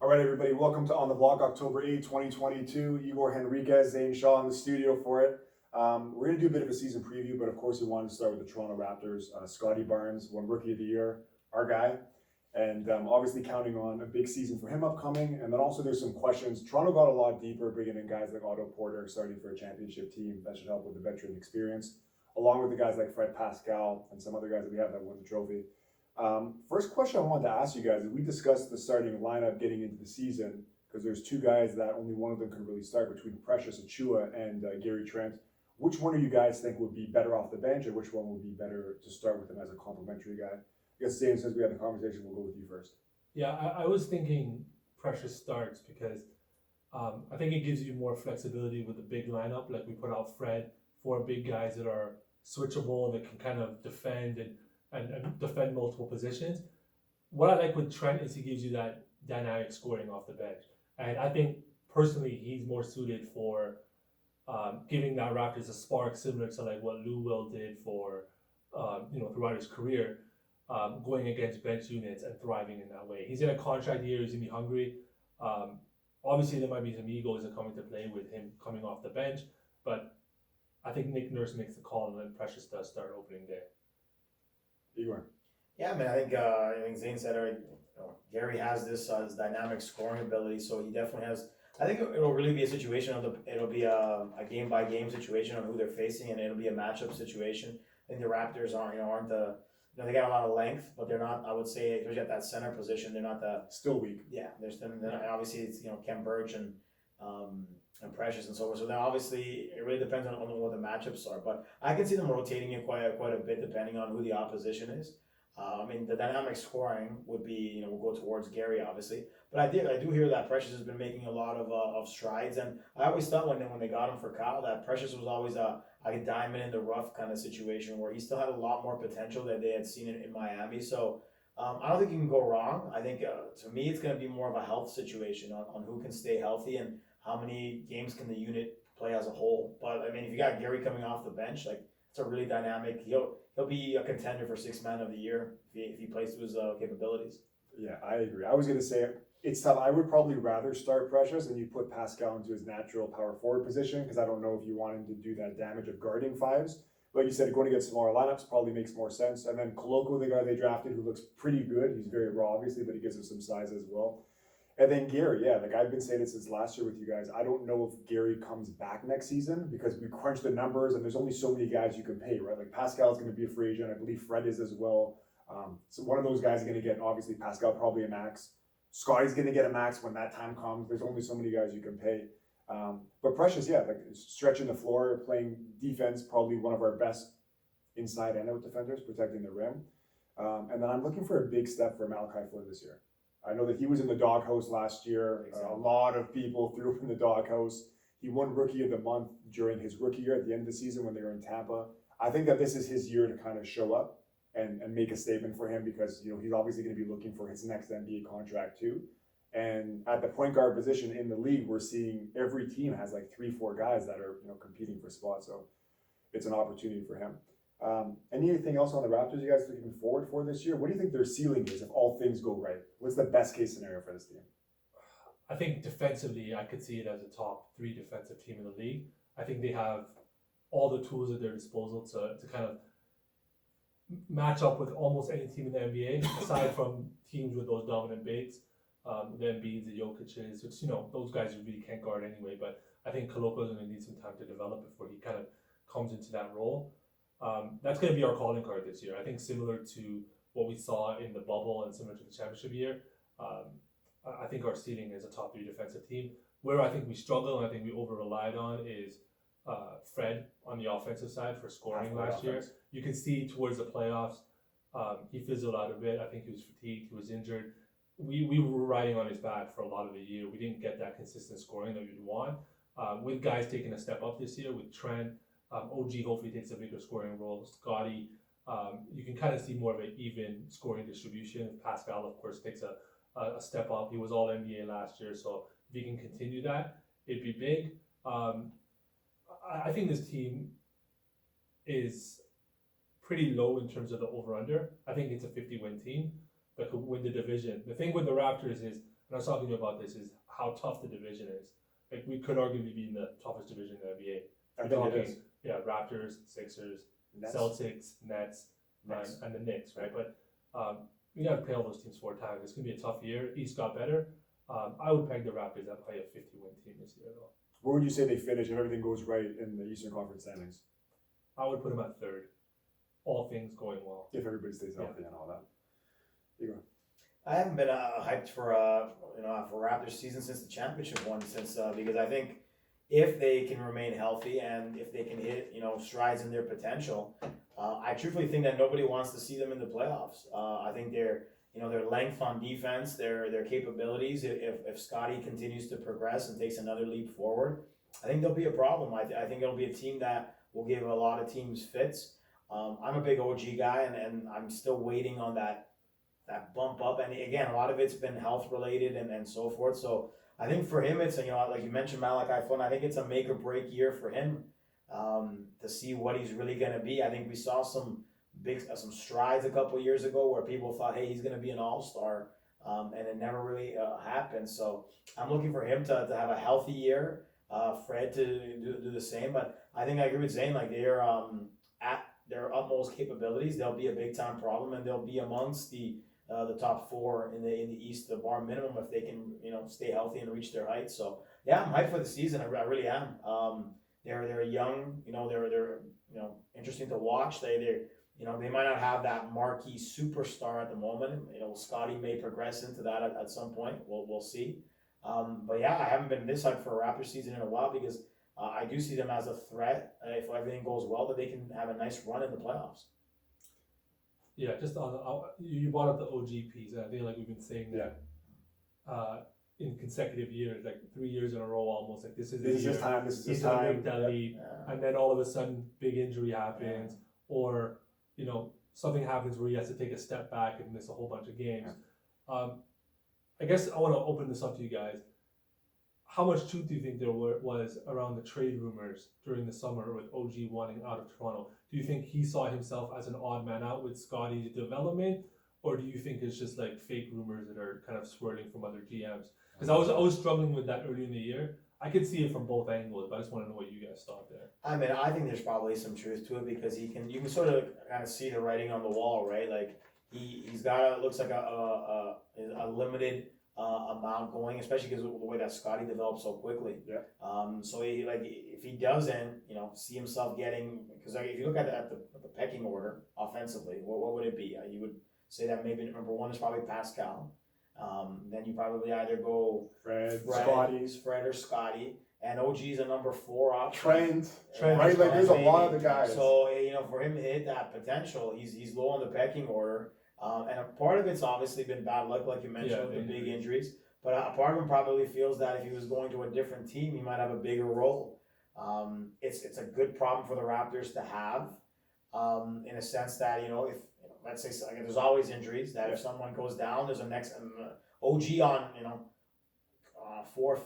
All right, everybody, welcome to On the Block, October 8, 2022. Igor Henriquez, Zane Shaw in the studio for it. We're going to do a bit of a season preview, but of course, we wanted to start with the Toronto Raptors. Scotty Barnes won Rookie of the Year, our guy, and obviously counting on a big season for him upcoming. And then also, there's some questions. Toronto got a lot deeper, bringing in guys like Otto Porter, starting for a championship team. That should help with the veteran experience, along with the guys like Fred Pascal and some other guys that we have that won the trophy. First question I wanted to ask you guys is we discussed the starting lineup getting into the season because there's two guys that only one of them can really start between Precious Achiuwa and Gary Trent. Which one of you guys think would be better off the bench, or which one would be better to start with him as a complimentary guy? I guess Zane, since we had the conversation, we'll go with you first. Yeah, I was thinking Precious starts because I think it gives you more flexibility with the big lineup. Like we put out Fred, four big guys that are switchable, that can kind of defend and defend multiple positions. What I like with Trent is he gives you that dynamic scoring off the bench. And I think personally he's more suited for giving that Raptors a spark similar to like what Lou Will did for throughout his career, going against bench units and thriving in that way. He's in a contract year, he's gonna be hungry. Obviously there might be some egos that come into play with him coming off the bench, but I think Nick Nurse makes the call and then Precious does start opening day. Igor. Yeah, man. I think Zane said it. Gary has this dynamic scoring ability, so he definitely has. I think it'll really be a situation it'll be a game by game situation on who they're facing, and it'll be a matchup situation. I think the Raptors aren't they got a lot of length, but they're not. I would say, especially at that center position, they're not the still weak. Yeah, obviously it's Kem Birch and Precious and so forth. So then obviously it really depends on what the matchups are. But I can see them rotating it quite a bit depending on who the opposition is. The dynamic scoring would be will go towards Gary obviously. But I do hear that Precious has been making a lot of strides, and I always thought when they got him for Kyle that Precious was always a diamond in the rough kind of situation where he still had a lot more potential that they had seen in Miami. So I don't think you can go wrong. I think to me it's going to be more of a health situation on who can stay healthy and how many games can the unit play as a whole. But if you got Gary coming off the bench, like it's a really dynamic. He'll be a contender for Sixth Man of the Year if he plays to his capabilities. Yeah, I agree. I was going to say it's tough. I would probably rather start Precious and you put Pascal into his natural power forward position because I don't know if you want him to do that damage of guarding fives. Like you said, going against smaller lineups probably makes more sense. And then Koloko, the guy they drafted, who looks pretty good. He's very raw, obviously, but he gives us some size as well. And then Gary, I've been saying it since last year with you guys. I don't know if Gary comes back next season because we crunch the numbers and there's only so many guys you can pay, right? Like Pascal's going to be a free agent. I believe Fred is as well. So one of those guys is going to get, obviously, Pascal probably a max. Scotty's going to get a max when that time comes. There's only so many guys you can pay. But Precious, stretching the floor, playing defense, probably one of our best inside and out defenders, protecting the rim. And then I'm looking for a big step for Malachi Flynn this year. I know that he was in the doghouse last year. A lot of people threw him in the doghouse. He won Rookie of the Month during his rookie year at the end of the season when they were in Tampa. I think that this is his year to kind of show up and make a statement for him because he's obviously going to be looking for his next NBA contract too. And at the point guard position in the league, we're seeing every team has like 3-4 guys that are competing for spots. So it's an opportunity for him. Anything else on the Raptors you guys are looking forward for this year? What do you think their ceiling is if all things go right? What's the best case scenario for this team? I think defensively, I could see it as a top 3 defensive team in the league. I think they have all the tools at their disposal to kind of match up with almost any team in the NBA, aside from teams with those dominant bigs, the Embiids, the Jokic's, which those guys you really can't guard anyway. But I think Koloko is going to need some time to develop before he kind of comes into that role. That's going to be our calling card this year. I think similar to what we saw in the bubble and similar to the championship year, I think our ceiling is a top 3 defensive team. Where I think we struggle and I think we over-relied on is Fred on the offensive side for scoring last year. You can see towards the playoffs, he fizzled out a bit. I think he was fatigued, he was injured. We were riding on his back for a lot of the year. We didn't get that consistent scoring that we'd want. With guys taking a step up this year, with Trent, OG hopefully takes a bigger scoring role. Scotty, you can kind of see more of an even scoring distribution. Pascal, of course, takes a step up. He was all NBA last year, so if he can continue that, it'd be big. I think this team is pretty low in terms of the over-under. I think it's a 50-win team that could win the division. The thing with the Raptors is and I was talking to you about this, is how tough the division is. Like, we could arguably be in the toughest division in the NBA. I think it is. Yeah, Raptors, Sixers, Nets. Celtics, Nets, and the Knicks, right? But we got to play all those teams 4 times. It's gonna be a tough year. East got better. I would peg the Raptors at probably a 50-win team this year, though. Where would you say they finish if everything goes right in the Eastern Conference standings? I would put them at 3rd, all things going well. If everybody stays healthy and all that. You go. I haven't been hyped for Raptors season since the championship one, because I think if they can remain healthy and if they can hit strides in their potential, I truthfully think that nobody wants to see them in the playoffs. I think their length on defense, their capabilities, if Scotty continues to progress and takes another leap forward, I think there'll be a problem. I think it'll be a team that will give a lot of teams fits. I'm a big OG guy, and I'm still waiting on that bump up. And again, a lot of it's been health related and so forth. So I think for him, it's like you mentioned Malachi Flynn. I think it's a make or break year for him to see what he's really going to be. I think we saw some strides a couple years ago where people thought, hey, he's going to be an all-star, and it never really happened. So I'm looking for him to have a healthy year. Fred to do the same. But I think I agree with Zane. Like, they're at their utmost capabilities, they'll be a big time problem, and they'll be amongst the top 4 in the East, the bar minimum, if they can stay healthy and reach their heights. So yeah, I'm hyped for the season. I really am. They're young. They're interesting to watch. They might not have that marquee superstar at the moment. Scotty may progress into that at some point. We'll see. But yeah, I haven't been this hyped for a Raptors season in a while, because I do see them as a threat, if everything goes well, that they can have a nice run in the playoffs. Yeah, just you brought up the OG piece, and I think, like, we've been saying that in consecutive years, like 3 years in a row almost, like this is his time, this is his he's gonna time. make that leap, and then all of a sudden big injury happens, or something happens where he has to take a step back and miss a whole bunch of games. I guess I want to open this up to you guys. How much truth do you think there was around the trade rumors during the summer with OG wanting out of Toronto? Do you think he saw himself as an odd man out with Scotty's development, or do you think it's just like fake rumors that are kind of swirling from other GMs? Because I was struggling with that early in the year. I could see it from both angles, but I just want to know what you guys thought there. I mean, I think there's probably some truth to it, because you can sort of kind of see the writing on the wall, right? Like, he's got looks like a limited amount going, especially because of the way that Scotty developed so quickly. Yeah. So if he doesn't, see himself getting, because if you look at the pecking order offensively, what would it be? You would say that maybe number 1 is probably Pascal. Then you probably either go Fred or Scotty, and OG's a number 4 option. Trent, Trent, right? Like, there's a maybe. lot of the guys. So for him to hit that potential, he's low on the pecking order. And a part of it's obviously been bad luck, like you mentioned, with the big injuries. But a part of him probably feels that if he was going to a different team, he might have a bigger role. It's a good problem for the Raptors to have, in a sense that, if let's say, there's always injuries, that if someone goes down, there's a next OG on, fourth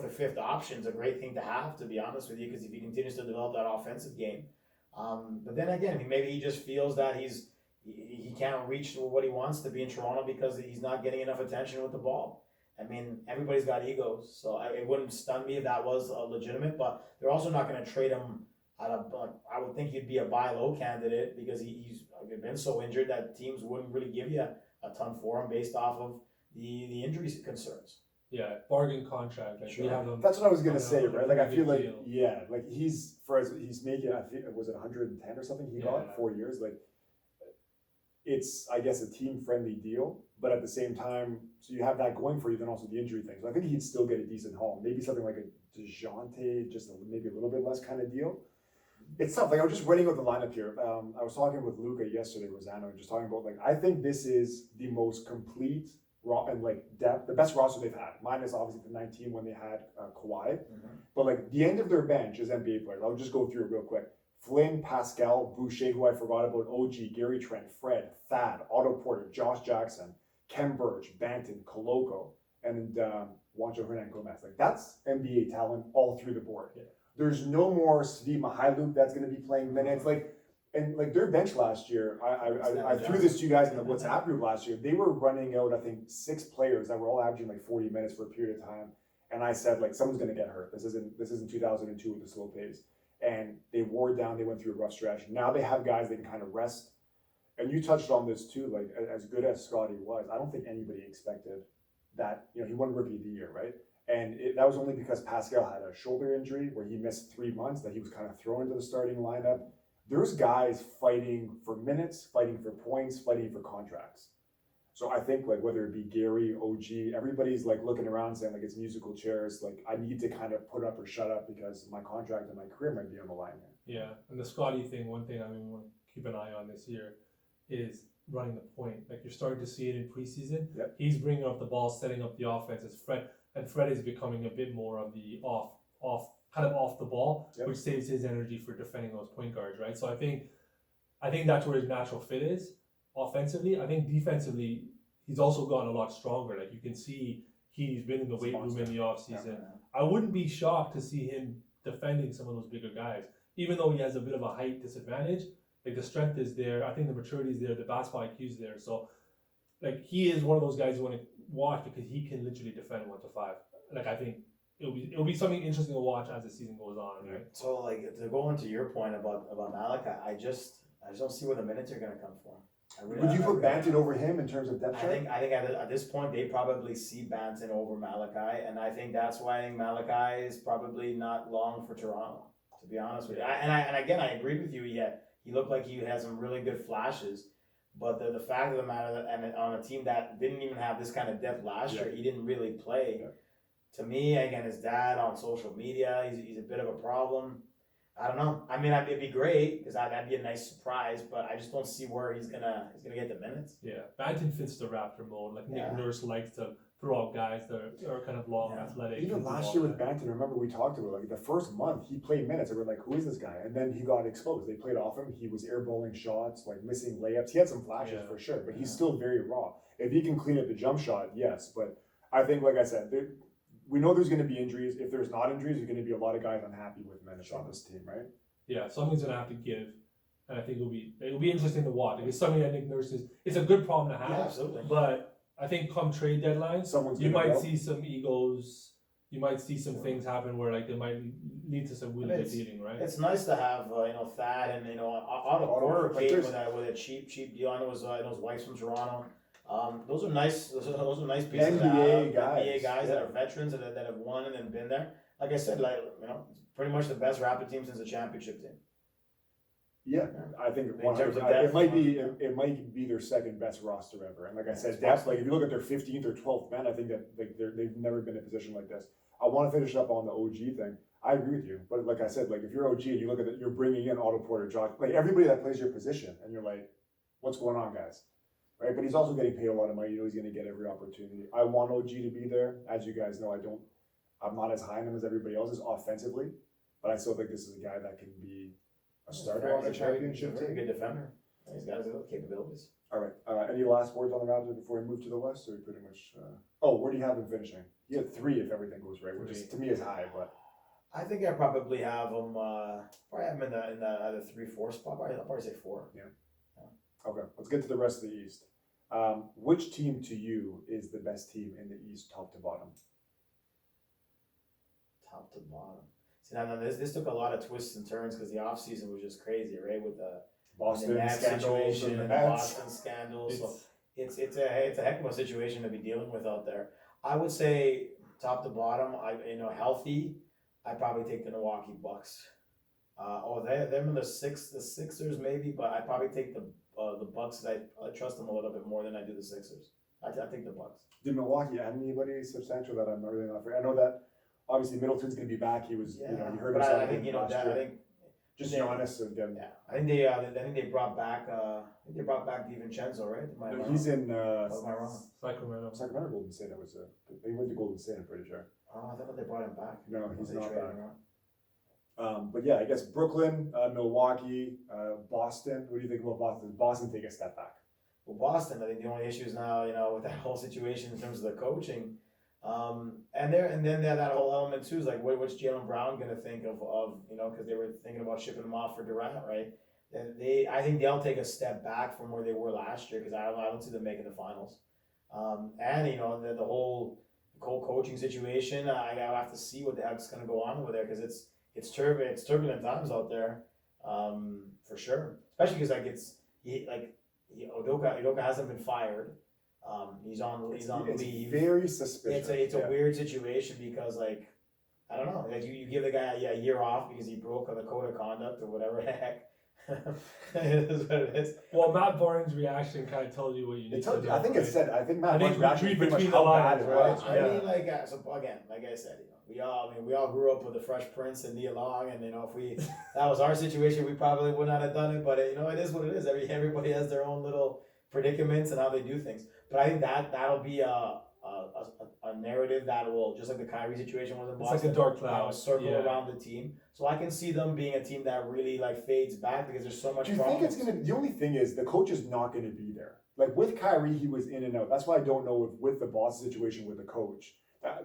or fifth option is a great thing to have, to be honest with you, because if he continues to develop that offensive game. But then again, maybe he just feels that he can't reach what he wants to be in Toronto because he's not getting enough attention with the ball. I mean, everybody's got egos, so it wouldn't stun me if that was legitimate, but they're also not going to trade him I would think he'd be a buy low candidate, because he's been so injured that teams wouldn't really give you a ton for him based off of the injury concerns. Yeah, bargain contract. Like, Sure. we have them. That's what I was gonna say, a right? Like, I feel like, deal. like he's making, I think, was it 110 or something he got 4 years? Like, it's, I guess, a team friendly deal, but at the same time, so you have that going for you, then also the injury thing. So I think he'd still get a decent haul, maybe something like a DeJounte, just maybe a little bit less kind of deal. It's tough. Like, I was just writing out the lineup here. I was talking with Luca yesterday, Rosano, just talking about, like, I think this is the most complete and like depth, the best roster they've had. Minus obviously the 19 when they had Kawhi, but like the end of their bench is NBA players. I'll just go through it real quick. Flynn, Pascal, Boucher, who I forgot about, OG, Gary Trent, Fred, Thad, Otto Porter, Josh Jackson, Kem Birch, Banton, Koloko, and Juancho Hernan Gomez. Like, that's NBA talent all through the board. Yeah. There's no more Svi Mihailuk that's going to be playing minutes. Like, And like their bench last year, I threw this to you guys in the WhatsApp group last year. They were running out, I think, 6 players that were all averaging like 40 minutes for a period of time. And I said, like, someone's gonna get hurt. This isn't 2002 with the slow pace. And they wore it down. They went through a rough stretch. Now they have guys they can kind of rest. And you touched on this too. Like as good as Scotty was, I don't think anybody expected that. You know, he won Rookie of the Year, right? And that was only because Pascal had a shoulder injury where he missed 3 months. That he was kind of thrown into the starting lineup. There's guys fighting for minutes, fighting for points, fighting for contracts. So I think like whether it be Gary, OG, everybody's like looking around saying like it's musical chairs. Like I need to kind of put up or shut up because my contract and my career might be on the line here. Yeah, and the Scotty thing, one thing I mean, we want to keep an eye on this year is running the point. Like you're starting to see it in preseason. Yep. He's bringing up the ball, setting up the offense. As Fred is becoming a bit more of the kind of off the ball, Yep. which saves his energy for defending those point guards, right? So I think that's where his natural fit is offensively. I think defensively, he's also gotten a lot stronger. Like you can see he's been in the weight room in the offseason. I wouldn't be shocked to see him defending some of those bigger guys, even though he has a bit of a height disadvantage. Like the strength is there, I think the maturity is there, the basketball IQ is there. So, like he is one of those guys you want to watch because he can literally defend 1 to 5. Like I think it'll be something interesting to watch as the season goes on, right? So like to go into your point about Malachi, I just don't see where the minutes are gonna come from. Would you put Banton over him in terms of depth I chart? think at this point they probably see Banton over Malachi, and I think that's why I think Malachi is probably not long for Toronto. To be honest with you, and again I agree with you. He looked like he had some really good flashes, but the fact of the matter that and on a team that didn't even have this kind of depth last year, he didn't really play. Yeah. To me, again, his dad on social media, he's a bit of a problem. I don't know. I mean, it'd be great because that'd be a nice surprise, but I just don't see where he's gonna get the minutes. Yeah, Banton fits the Raptor mold. Like Nick Yeah. Nurse likes to throw out guys that are kind of long, Yeah. athletic. Even can do last all year with that. Banton, remember we talked about like the first month he played minutes and we're like, who is this guy? And then he got exposed. They played off him. He was airballing shots, like missing layups. He had some flashes Yeah. for sure, but he's Yeah. still very raw. If he can clean up the jump shot, yes. But I think, like I said, we know there's going to be injuries. If there's not injuries, there's going to be a lot of guys unhappy with minutes on this team, right? Yeah, something's gonna have to give, and I think it'll be interesting to watch. Like, it's something that Nick Nurse it's a good problem to have. Yeah, absolutely. But I think come trade deadline, Someone's you gonna might go. see some egos. You might see some things happen where like they might lead to some really good dealing, right? It's nice to have Thad and Otto Porter like came this. with a cheap deal. I know his wife's from Toronto. Those are nice. Those are nice pieces. NBA to have. guys. NBA guys Yeah. that are veterans and that have won and been there. Like I said, pretty much the best Rapid team since the championship team. Yeah, I think In terms of depth, it might be their second best roster ever. And like I said, depth. Like if you look at their 15th or 12th men, I think that like they've never been in a position like this. I want to finish up on the OG thing. I agree with you, but like I said, like if you're OG and you look at it, you're bringing in Otto Porter, Josh, like everybody that plays your position, and you're like, what's going on, guys? Right? But he's also getting paid a lot of money. You know he's going to get every opportunity. I want OG to be there. As you guys know, I'm not as high on him as everybody else is offensively, but I still think this is a guy that can be a starter on a championship He's a very team. good defender. He's got his capabilities. All right. Any last words on the Raptors before we move to the West? Or we pretty much. Where do you have him finishing? He had 3 if everything goes right, which is to me is high, but. I think I probably have him. Probably have him in the either 3-4 spot. I'll probably say 4. Okay, let's get to the rest of the East. Which team to you is the best team in the East, top to bottom? Top to bottom. See now this took a lot of twists and turns because the offseason was just crazy, right? With the Boston Nets scandals situation and and the the Nets. Boston scandals. So it's a heck of a situation to be dealing with out there. I would say top to bottom, healthy. I'd probably take the Milwaukee Bucks. Them in the Sixers maybe, but I'd probably take the Bucks. I trust them a little bit more than I do the Sixers. I take the Bucks. Did Milwaukee add anybody substantial that I'm really not? I know that obviously Middleton's going to be back. He was, you heard but him I think last that year. I think Just Giannis and them. yeah, I think they brought back DiVincenzo, right? Am I No, wrong? he's in Am I wrong? Sacramento. Sacramento, Golden State. That was they went to Golden State. I'm pretty sure. Oh, I thought they brought him back. No, he's They not traded back. him out. But yeah, I guess Brooklyn, Milwaukee, Boston. What do you think about Boston? Does Boston take a step back? Well, Boston, I think the only issue is now, with that whole situation in terms of the coaching, and then that whole element too is like, what's Jaylen Brown gonna think of because they were thinking about shipping him off for Durant, right? I think they'll take a step back from where they were last year because I don't see them making the finals. And the whole coaching situation, I'll have to see what the heck's going to go on over there because it's turbulent times out there, for sure. Especially because Udoka hasn't been fired. He's on leave. Very suspicious. It's a weird situation because I don't know, you give the guy a year off because he broke the code of conduct or whatever the heck. It is what it is. Well, Matt Barnes' reaction kind of tells you what you need to do. I think it's said. I think Matt Barnes' reaction is read pretty much between the how bad lines, it right? was. I mean, so again, like I said, we all grew up with the Fresh Prince and Nia Long, and if that was our situation, we probably would not have done it. But it is what it is. Everybody has their own little predicaments and how they do things. But I think that'll be a narrative that will, just like the Kyrie situation was in It's Boston, like a dark cloud. circle around the team. So I can see them being a team that really fades back because there's so much. Do you think it's gonna? The only thing is the coach is not gonna be there. Like with Kyrie, he was in and out. That's why I don't know if with the Boston situation with the coach.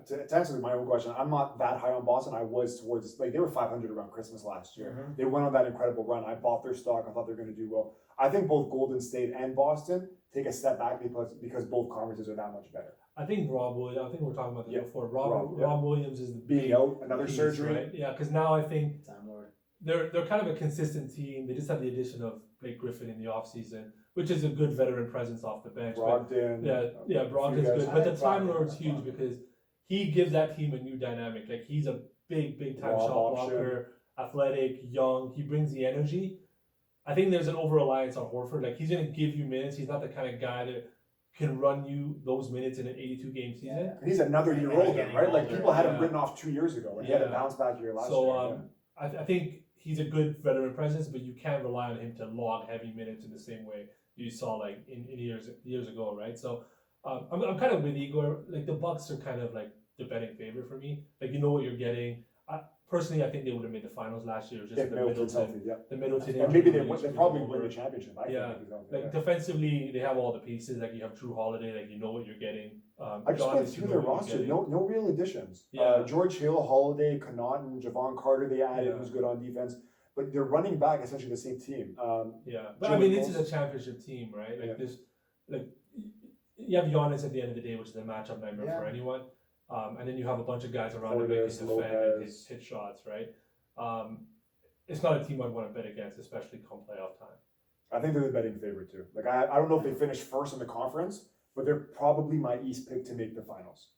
To answer my own question, I'm not that high on Boston. I was towards they were 500 around Christmas last year. Mm-hmm. They went on that incredible run. I bought their stock. I thought they were going to do well. I think both Golden State and Boston take a step back because both conferences are that much better. I think Rob Williams. I think we were talking about this before. Rob, Rob Williams is the being out, another piece, surgery. right? Yeah, because now I think Time Lord. they're kind of a consistent team. They just have the addition of Blake Griffin in the offseason, which is a good veteran presence off the bench. Brogdon. Brogdon's guys. good. But the I think Time Brogdon- Lord's huge because he gives that team a new dynamic. Like he's a big time Lob shot option. blocker, athletic, young. He brings the energy. I think there's an over-reliance on Horford. Like he's going to give you minutes. He's not the kind of guy that can run you those minutes in an 82-game season. Yeah. And he's another year Yeah, older, getting right? Like older. people had him Yeah. written off 2 years ago, and he had a Yeah. bounce back year last So year. I think he's a good veteran presence, but you can't rely on him to log heavy minutes in the same way you saw in years ago, right? So I'm kind of with Igor. Like the Bucks are kind of like the betting favorite for me. Like you know what you're getting. Personally, I think they would have made the finals last year. Just If the Middleton's healthy, Middleton, yeah. the Middleton. And maybe injury they really probably screwed win the over. championship. I Yeah. think he's healthy, Like defensively, they have all the pieces. Like you have Drew Holiday. Like you know what you're getting. I just went Giannis, you through know their what you're roster. getting. No real additions. Yeah. George Hill, Holiday, Connaughton, Javon Carter. They added Yeah. who's good on defense, but they're running back essentially the same team. Yeah, but Joe I mean, this is Ingles. a championship team, right? Like Yeah. this, like you have Giannis at the end of the day, which is a matchup nightmare Yeah. for anyone. And then you have a bunch of guys around him making Portis, defend and Lopez. hit shots, right? It's not a team I'd want to bet against, especially come playoff time. I think they're the betting favorite too. Like I don't know if they finish first in the conference, but they're probably my East pick to make the finals.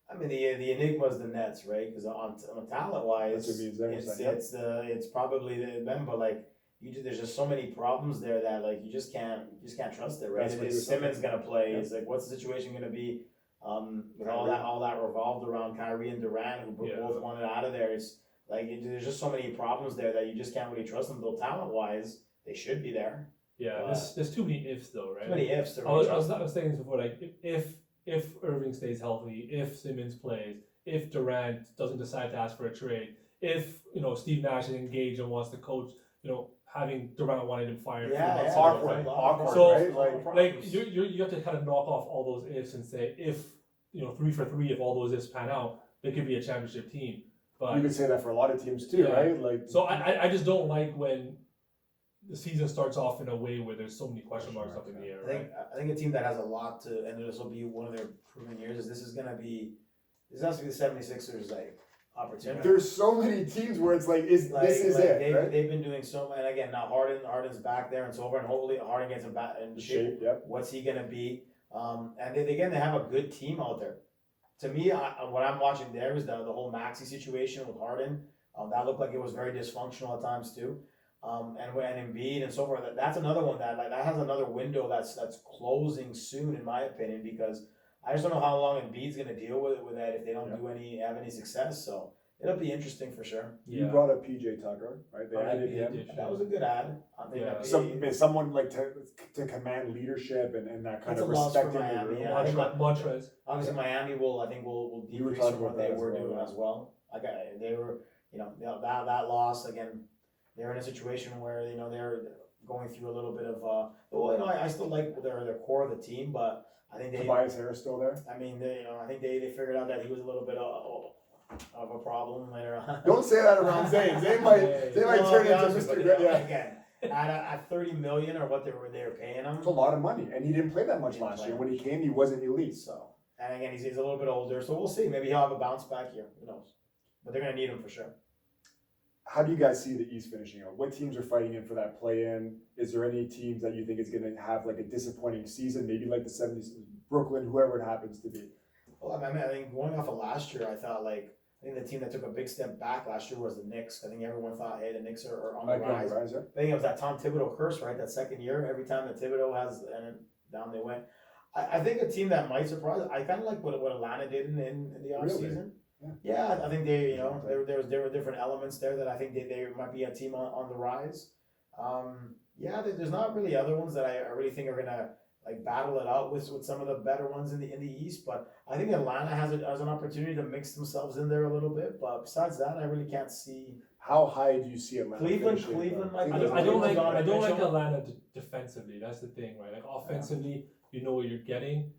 I mean, the enigma is the Nets, right? Because on talent wise, That's what it means there, so, it's probably them, but there's just so many problems there that you just can't trust it, right? That's what Is you're Simmons saying. gonna play? Yeah. Is what's the situation gonna be? With Kyrie. all that revolved around Kyrie and Durant, who Yeah. both wanted out of there. It's there's just so many problems there that you just can't really trust them. Though talent wise, they should be there. Yeah, there's too many ifs though, right? Too many ifs to I really was trust them. saying this before, like if Irving stays healthy, if Simmons plays, if Durant doesn't decide to ask for a trade, if Steve Nash is engaged and wants to coach, having Durant wanted him fired. Yeah, months yeah. ago, right? Awkward, So, right? Like you have to kind of knock off all those ifs and say if 3 for 3, if all those ifs pan out, they could be a championship team. But You could say that for a lot of teams too, Yeah. right? Like so I just don't like when the season starts off in a way where there's so many question marks up in the air. Right? I think a team that has a lot to, and this will be one of their proven years, is this has to be the 76ers opportunity. there's so many teams where it's this is it, right? They've been doing so much, and again, now Harden's back there and so forth, and hopefully Harden gets him back in shape. Shape, yep. What's he gonna be? And they have a good team out there. To me, what I'm watching there is the whole Maxey situation with Harden. That looked like it was very dysfunctional at times too. And Embiid and so forth. That's another one that has another window that's closing soon, in my opinion, because I just don't know how long Embiid's gonna deal with that if they don't have any success. So it'll be interesting for sure. You brought up PJ Tucker, right? They added him. That was a good ad. I think Yeah. Someone to command leadership and that kind It's of a loss for respect in the Miami, room. yeah. I think Montrez. obviously Miami will You were decrease talking from what about they that as were well, doing yeah. as well. They were that loss again. They're in a situation where they're going through a little bit of I still like their core of the team, but I think Tobias Harris still there. I mean I think they figured out that he was a little bit of a problem later on. Don't say that around Zane. Zane might turn into Mr. Again, at 30 million or what they were paying him. It's a lot of money, and he didn't play that much He didn't last play year. much. When he came, he wasn't elite. So, and again, he's a little bit older, so we'll see. Maybe he'll have a bounce back here. Who knows? But they're gonna need him for sure. How do you guys see the East finishing out? What teams are fighting in for that play-in? Is there any teams that you think is going to have like a disappointing season, maybe like the 70s, Brooklyn, whoever it happens to be? Well, I mean, I think going off of last year, I think the team that took a big step back last year was the Knicks. I think everyone thought, hey, the Knicks are on the rise. Yeah. I think it was that Tom Thibodeau curse, right? That second year, every time that Thibodeau has, and then down they went. I think a team that might surprise, I kind of like what Atlanta did in the offseason. Yeah, I think they, there were different elements there that I think they might be a team on the rise. There's not really other ones that I really think are gonna like battle it out with some of the better ones in the East. But I think Atlanta has an opportunity to mix themselves in there a little bit. But besides that, I really can't see. How high do you see Atlanta? Cleveland might be. I don't like Mitchell. Atlanta defensively. That's the thing, right? Like offensively, you know what you're getting.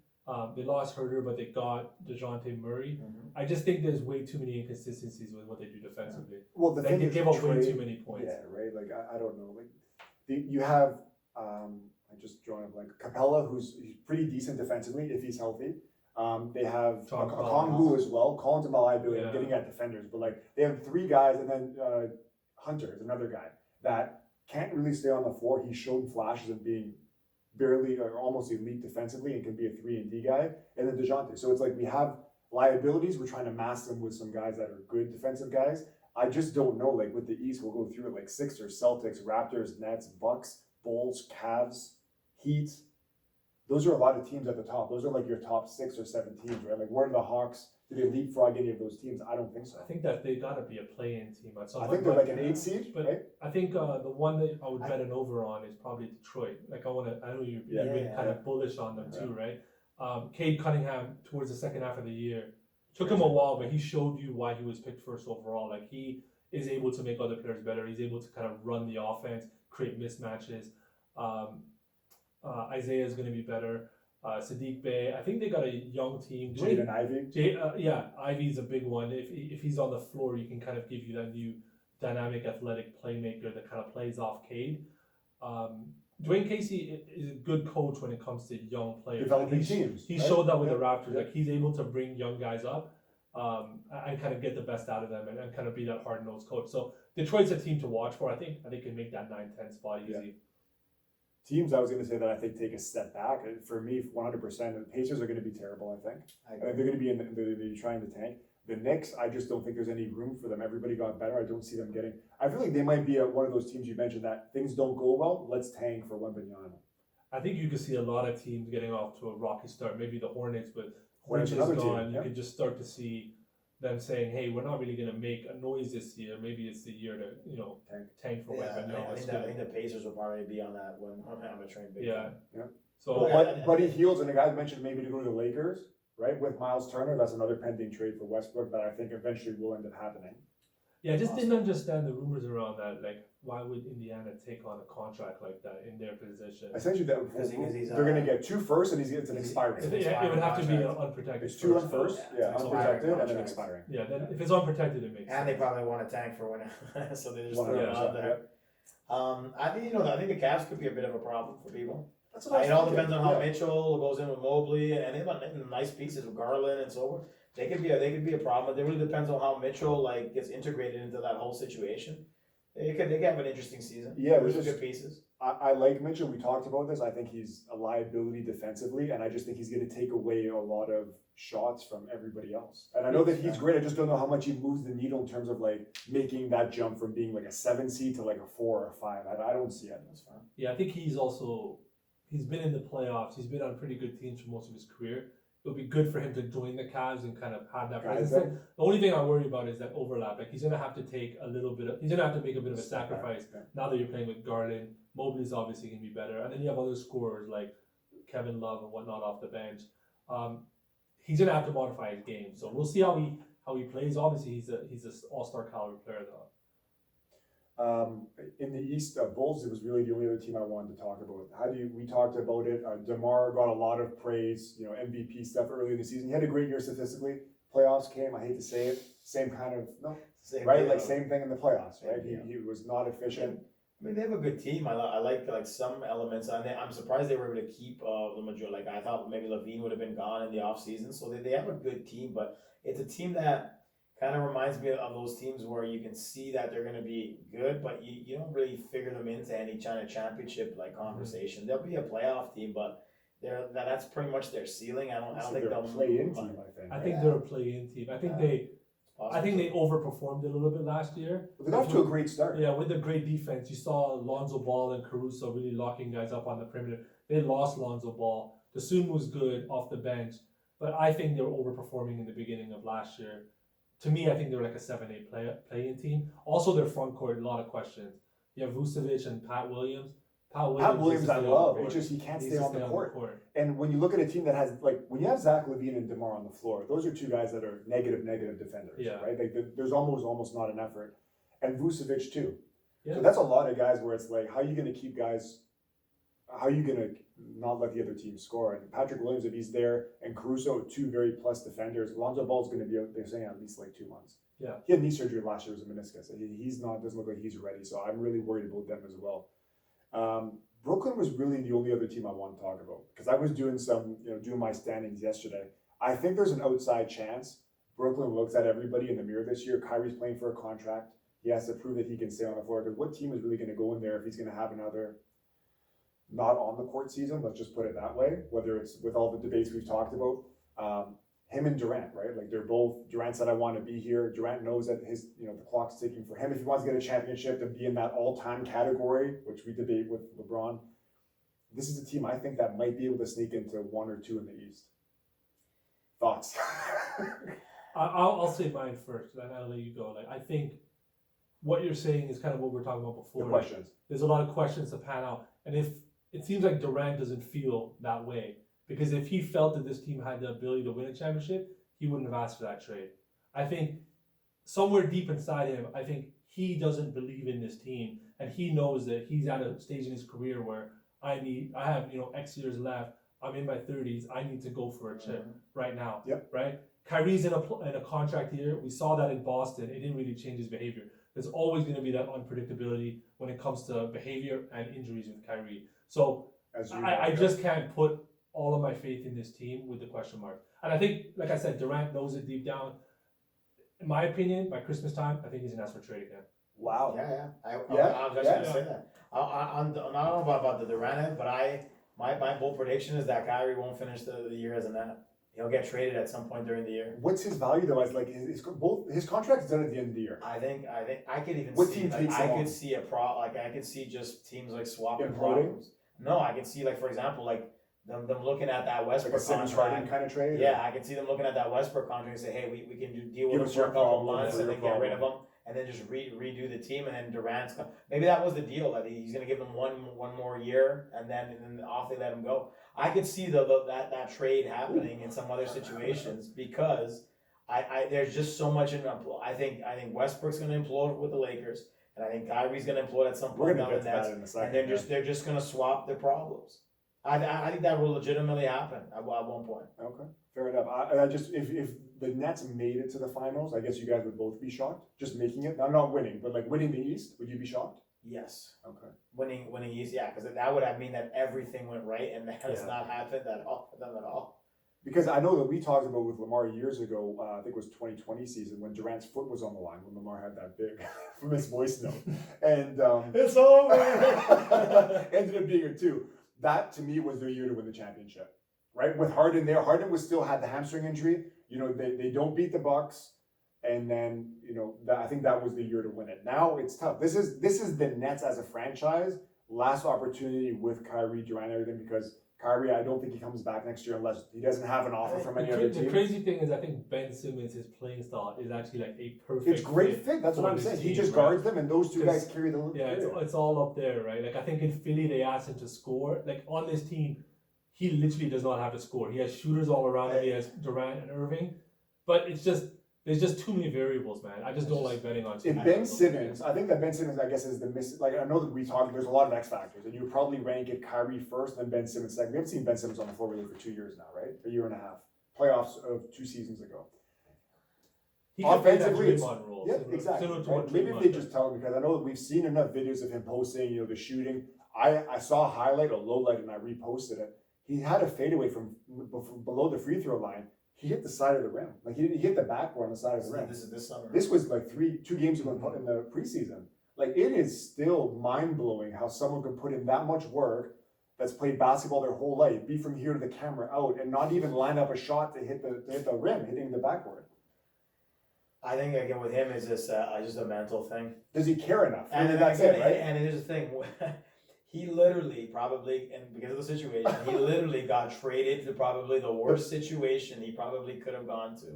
They lost Herter, but they got DeJounte Murray. Mhm. I just think there's way too many inconsistencies with what they do defensively. Well, the thing They is, give up way trade- too many points. Yeah, right. Like I don't know. Like you have I just drawing a blank. Capella, he's pretty decent defensively if he's healthy. They have Tom Kongwu as well. Collins and liability. Yeah. I'm getting at defenders, but like they have three guys, and then Hunter is another guy that can't really stay on the floor. He's shown flashes of being barely or almost elite defensively and can be a 3-and-D guy. And then DeJounte. So it's like we have liabilities. We're trying to mask them with some guys that are good defensive guys. I just don't know. Like with the East, we'll go through it like Sixers, Celtics, Raptors, Nets, Bucks, Bulls, Cavs, Heat. Those are a lot of teams at the top. Those are like your top 6 or 7 teams, right? Like where are the Hawks? Do they leapfrog any of those teams? I don't think so. I think that they gotta be a play-in team at some I point. think they're but- like an 8 seed, but- right? I think the one that I would bet an over on is probably Detroit. Like I know you've been kind of bullish on them too, right? Cade Cunningham towards the second half of the year took him a while, but he showed you why he was picked first overall. Like he is able to make other players better. He's able to kind of run the offense, create mismatches. Isaiah is going to be better. Sadiq Bey. I think they got a young team. Jaden Ivey. Ivy's a big one. If he's on the floor, he can kind of give you that new dynamic, athletic playmaker that kind of plays off Cade. Dwayne Casey is a good coach when it comes to young players. Developing teams. He right? showed that with the Yeah. Raptors. Yeah. Like he's able to bring young guys up and kind of get the best out of them and kind of be that hard-nosed coach. So Detroit's a team to watch for. I think they can make that 9-10 spot easy. Yeah. Teams, I was going to say that I think take a step back. For me, 100%, the Pacers are going to be terrible, I think. They're going to be they're trying to tank. The Knicks, I just don't think there's any room for them. Everybody got better. I don't see them getting. I feel like they might be one of those teams you mentioned that things don't go well. Let's tank for Wembanyama. I think you could see a lot of teams getting off to a rocky start. Maybe the Hornets, but Hornets, Hornets is another team, gone. yeah. You could just start to see them saying, "Hey, we're not really going to make a noise this year. Maybe it's the year to tank for Yeah, Wembanyama." I think the Pacers will probably be on that when I'm a train big. Yeah. fan. So Well, Buddy Hields and the guys mentioned maybe to go to the Lakers, right? With Miles Turner, that's another pending trade for Westbrook that I think eventually will end up happening. yeah, I just didn't understand the rumors around that. Like, why would Indiana take on a contract like that in their position? Essentially, that Because he's, they're going to get 2 firsts and it's an he's- expiring. It would have to be an contract. unprotected. It's 2 on first. first, Yeah, yeah, it's unprotected, and then contract. expiring. Yeah, then if it's unprotected, it makes And they sense. probably want to tank for when, so they just throw it 100%, out there. I think I think the Cavs could be a bit of a problem for people. That's what I was It all thinking, depends on how yeah. Mitchell goes in with Mobley, and they have nice pieces with Garland and so forth. They could be a problem. It really depends on how Mitchell gets integrated into that whole situation. They could have an interesting season. Yeah, There's there's some just- good pieces. I like Mitchell. We talked about this. I think he's a liability defensively, and I just think he's going to take away a lot of shots from everybody else. And I know that he's great. I just don't know how much he moves the needle in terms of making that jump from being like a 7 seed to like a 4 or a 5. I don't see it. That's fine. Yeah, I think he's been in the playoffs. He's been on pretty good teams for most of his career. It would be good for him to join the Cavs and kind of have that presence. Guys, there. The only thing I worry about is that overlap. Like he's gonna have to take a little bit of. He's gonna have to make a bit of a sacrifice Yeah. now that you're playing with Garland. Mobley's obviously gonna be better, and then you have other scorers like Kevin Love and whatnot off the bench. He's gonna have to modify his game. So we'll see how he plays. Obviously, he's a all-star caliber player though. In the East, Bulls, it was really the only other team I wanted to talk about. We talked about it. DeMar got a lot of praise, MVP stuff early in the season. He had a great year statistically. Playoffs came, I hate to say it, same kind of, Same right? deal. Like same thing in the playoffs, right? Same deal. He was not efficient. I mean, they have a good team. I like some elements, and I'm surprised they were able to keep the majority. Like I thought maybe Levine would have been gone in the offseason. So they have a good team, but it's a team that kind of reminds me of those teams where you can see that they're going to be good, but you don't really figure them into any China championship like conversation. They'll be a playoff team, but that's pretty much their ceiling. I don't think they'll play-in team. I think they're a play-in team. I think they overperformed a little bit last year. They got off to a great start. Yeah, with the great defense, you saw Lonzo Ball and Caruso really locking guys up on the perimeter. They lost Lonzo Ball. Dasun was good off the bench, but I think they were overperforming in the beginning of last year. To me, I think they were like a 7-8 play-in team. Also, their front court, a lot of questions. You have Vucevic and Pat Williams. Pat Williams I love. It's just he can't stay on the court. And when you look at a team that has, like, when you have Zach LaVine and DeMar on the floor, those are two guys that are negative defenders, right? Like, there's almost not an effort. And Vucevic too. Yeah. So that's a lot of guys where it's like, how are you going to keep guys, how are you going to not let the other team score? And Patrick Williams, if he's there, and Caruso, two very plus defenders. Lonzo Ball's going to be out, they're saying, at least like 2 months. Yeah. He had knee surgery last year with a meniscus. He's not, doesn't look like he's ready. So I'm really worried about them as well. Brooklyn was really the only other team I want to talk about because I was doing doing my standings yesterday. I think there's an outside chance Brooklyn looks at everybody in the mirror this year. Kyrie's playing for a contract. He has to prove that he can stay on the floor because what team is really going to go in there if he's going to have another not on the court season? Let's just put it that way. Whether it's with all the debates we've talked about, him and Durant, right? Like they're both. Durant said, "I want to be here." Durant knows that the clock's ticking for him. If he wants to get a championship to be in that all-time category, which we debate with LeBron, this is a team I think that might be able to sneak into 1 or 2 in the East. Thoughts? I'll say mine first, then I'll let you go. Like I think what you're saying is kind of what we were talking about before. The questions. There's a lot of questions to pan out, and if it seems like Durant doesn't feel that way. Because if he felt that this team had the ability to win a championship, he wouldn't have asked for that trade. I think somewhere deep inside him, I think he doesn't believe in this team, and he knows that he's at a stage in his career where I have X years left. I'm in my 30s. I need to go for a chip right now. Yep. Right. Kyrie's in a contract year. We saw that in Boston. It didn't really change his behavior. There's always going to be that unpredictability when it comes to behavior and injuries with Kyrie. So I just can't put all of my faith in this team with the question mark. And I think, like I said, Durant knows it deep down. In my opinion, by Christmas time, I think he's going to ask for a trade again. Wow. Yeah. I was actually going to say that. I don't know about the Durant, but my bold prediction is that Kyrie won't finish the year as a Net. He'll get traded at some point during the year. What's his value though? As like his contract's done at the end of the year. I think I could even what see. Team takes I could see I could see just teams like swapping imploding. problems. No, I can see like for example like them looking at that Westbrook like a Simmons contract kind of trade. Yeah, I can see them looking at that Westbrook contract and say, hey, we can deal with Give it us for a your couple problem, months for and your then get rid of problem. them. And then just redo the team, and then Durant's maybe that was the deal that he's going to give them one more year, and then off they let him go. I could see that trade happening in some other situations because I there's just so much in I think Westbrook's going to implode with the Lakers, and I think Kyrie's going to implode at some point down the Nets, and they're just going to swap their problems. I think that will legitimately happen at one point. Okay, fair enough. I just if the Nets made it to the finals, I guess you guys would both be shocked. Just making it, I'm not winning, but like winning the East, would you be shocked? Yes. Okay. Winning East, yeah, because that would mean that everything went right, and that has not happened at all for them at all. Because I know that we talked about with Lamar years ago, I think it was 2020 season when Durant's foot was on the line when Lamar had that big from his voice note, and it's over. ended up being it too. That to me was their year to win the championship, right? With Harden there, Harden was still had the hamstring injury. They don't beat the Bucks, and then I think that was the year to win it. Now it's tough. This is the Nets as a franchise last opportunity with Kyrie, Durant, and everything because Kyrie, I don't think he comes back next year unless he doesn't have an offer from any other team. The crazy thing is, I think Ben Simmons, his playing style is actually like a perfect. It's great fit. That's what I'm saying. He just guards them, and those two guys carry the. Yeah, it's all up there, right? Like I think in Philly they asked him to score. Like on this team, he literally does not have to score. He has shooters all around him. He has Durant and Irving, but there's just too many variables, man. I just don't like betting on. If Ben Simmons, I think that Ben Simmons, I guess, is the miss. Like I know that we talked. There's a lot of X factors, and you would probably rank it Kyrie first, then Ben Simmons second. We haven't seen Ben Simmons on the floor really for 2 years now, right? A year and a half. Playoffs of 2 seasons ago. He offensively, Offensively, role. Yeah, similar, exactly. Similar to Right? what Maybe if Draymond they does. just tell him, because I know that we've seen enough videos of him posting, the shooting. I saw a highlight, a low light, and I reposted it. He had a fadeaway from below the free throw line. He hit the side of the rim. Like he hit the backboard on the side of the rim. This is this summer. This was like 2 games ago in the preseason. Like it is still mind blowing how someone can put in that much work that's played basketball their whole life, be from here to the camera out, and not even line up a shot to hit the rim, hitting the backboard. I think again with him is just a mental thing. Does he care enough? And then that's it, right? And here's the thing, he literally probably, and because of the situation, he literally got traded to probably the worst situation he probably could have gone to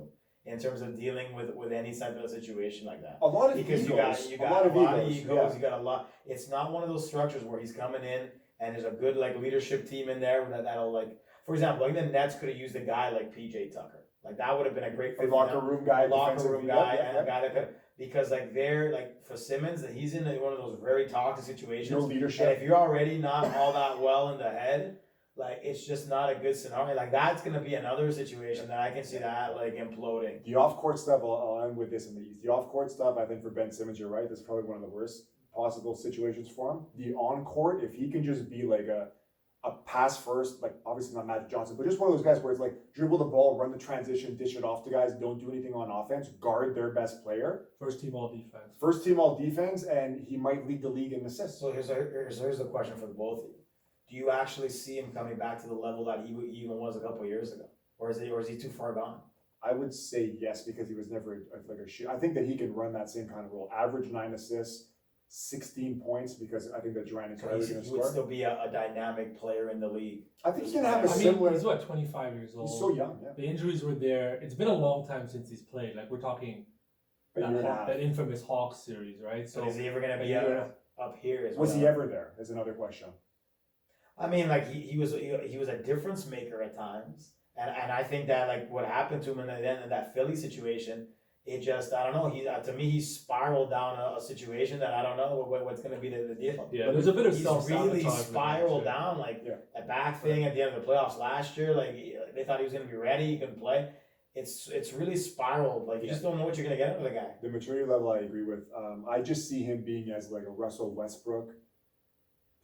in terms of dealing with any type of situation like that. A lot of Because egos. you got a lot of egos, yeah. you got a lot. It's not one of those structures where he's coming in and there's a good like leadership team in there that'll like, for example, like the Nets could have used a guy like PJ Tucker. Like that would have been a great fit A for locker them. room guy, Locker room guy, and yeah. a guy that could, because like they're like for Simmons, that he's in one of those very toxic No situations. And leadership. if you're already not all that well in the head, like it's just not a good scenario. Like that's gonna be another situation that I can see that like imploding. The off-court stuff, I'll end with this in the East. The off-court stuff, I think for Ben Simmons, you're right. That's probably one of the worst possible situations for him. The on-court, if he can just be like a pass first, like obviously not Magic Johnson, but just one of those guys where it's like dribble the ball, run the transition, dish it off to guys, don't do anything on offense, guard their best player. First team all defense. First team all defense, and he might lead the league in assists. So here's the question for the both of you. Do you actually see him coming back to the level that he even was a couple of years ago, or is he too far gone? I would say yes, because he was never like a shoot. I think that he can run that same kind of role. Average 9 assists, 16 points, because I think that Durant is already going to He would score. still be a dynamic player in the league. I think he can have a I mean, similar. he's what, 25 years old. He's so young, yeah. The injuries were there. It's been a long time since he's played. Like we're talking A year and a half. that infamous Hawks series, right? So is he ever gonna a be year- up here as Was well? he ever there? Is another question. I mean, like he was a difference maker at times, and I think that like what happened to him in that Philly situation, it just I don't know. To me he spiraled down a situation that I don't know what's going to be the deal. Yeah, there's a bit of He's self-sabotage really with him, spiraled too. down like Yeah. that back thing at the end of the playoffs last year. Like they thought he was going to be ready, he couldn't play. It's really spiraled. Like you just don't know what you're going to get out of the guy. The maturity level I agree with. I just see him being as like a Russell Westbrook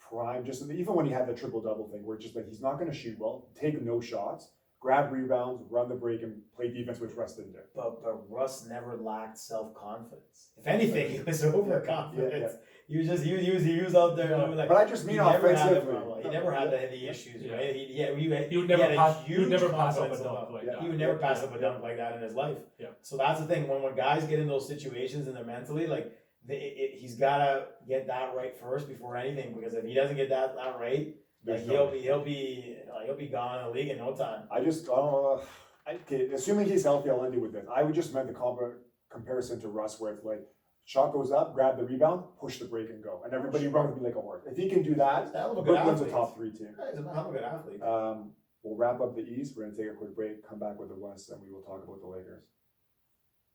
prime, just even when he had the triple double thing, where it's just like he's not going to shoot well, take no shots, grab rebounds, run the break, and play defense, which Russ didn't do. But Russ never lacked self confidence. If anything, he was overconfident. Yeah. He was out there doing like. But I just mean he never had the offensively. problem. He never had the issues, Yeah. right? He would never had a pass. He would huge never pass up a confidence dunk level. like Yeah. that. He would never pass Yeah. up a dunk like that in his life. Yeah. So that's the thing. When guys get in those situations and they're mentally like, he's gotta get that right first before anything. Because if he doesn't get that right, like There's no- he'll be gone in the league in no time. I just, okay, assuming he's healthy, I'll end it with this. I would just make the comparison to Russ, where it's like, shot goes up, grab the rebound, push the break and go. And everybody runs me like a horse. If he can do that, He's a hell of a good Brooklyn's a athlete. top 3 team. He's a hell of a good athlete. We'll wrap up the East. We're going to take a quick break, come back with the West, and we will talk about the Lakers.